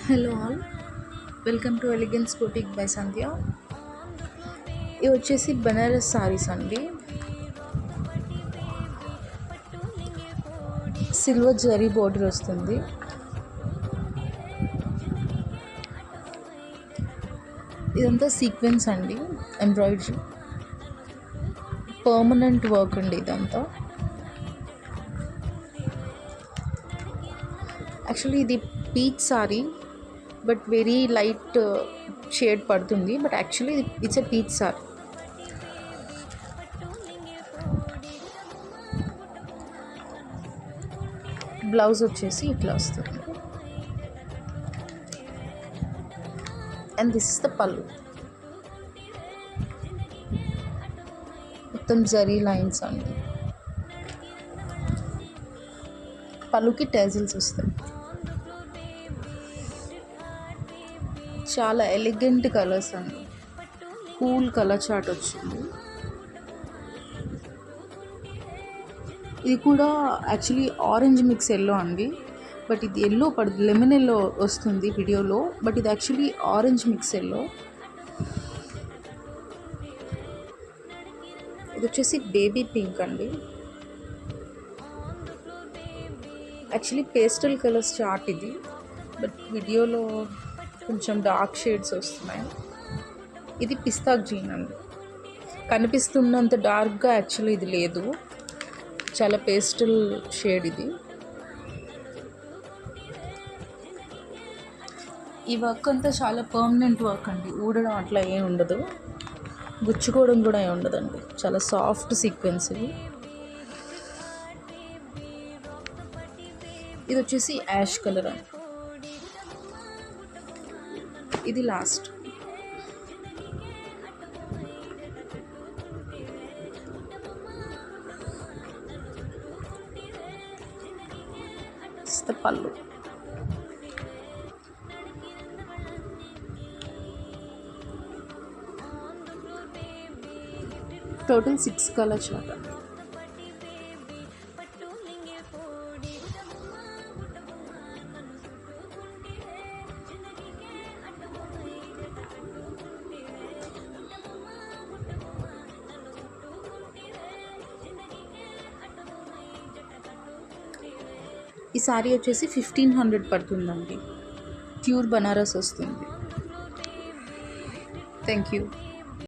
Hello all, welcome to elegance boutique by Sandhya. ఇవి వచ్చేసి బెనారస్ సారీస్ అండి. సిల్వర్ జరీ బోర్డర్ వస్తుంది. ఇదంతా సీక్వెన్స్ అండి, ఎంబ్రాయిడరీ, పర్మనెంట్ వర్క్ అండి ఇదంతా. యాక్చువల్లీ ఇది peach sari, but very light shade పడుతుంది. But actually it's a peach sari. Blouse వచ్చేసి ఇట్లా వస్తుంది. అండ్ దిస్ ఇస్ ద పళ్ళు. మొత్తం జరీ లైన్స్ అండి. పళ్ళుకి టెజిల్స్ వస్తాయి. చాలా ఎలిగెంట్ కలర్స్ అండి. కూల్ కలర్ చార్ట్ వచ్చింది. ఇది కూడా యాక్చువల్లీ ఆరెంజ్ మిక్స్ ఎల్లో అండి, బట్ ఇది ఎల్లో పడుతుంది, లెమన్ ఎల్లో వస్తుంది వీడియోలో, బట్ ఇది యాక్చువల్లీ ఆరెంజ్ మిక్స్ ఎల్లో. ఇది వచ్చేసి బేబీ పింక్ అండి. యాక్చువల్లీ పేస్టల్ కలర్స్ చార్ట్ ఇది, బట్ వీడియోలో కొంచెం డార్క్ షేడ్స్ వస్తున్నాయి. ఇది పిస్తా గ్రీన్ అండి. కనిపిస్తున్నంత డార్క్గా యాక్చువల్లీ ఇది లేదు, చాలా పేస్టల్ షేడ్ ఇది. ఈ వర్క్ అంతా చాలా పర్మనెంట్ వర్క్ అండి. ఊడడం అట్లా ఏం ఉండదు, గుచ్చుకోవడం కూడా ఏమి ఉండదండి. చాలా సాఫ్ట్ సీక్వెన్స్ ఇవి. ఇది వచ్చేసి యాష్ కలర్ అండి. ఇది లాస్ట్. పళ్ళు. Total 6 colour chart. ఈ సారీ వచ్చేసి 1500 పడుతుందండి. ప్యూర్ బనారస్ వస్తుంది. Thank you.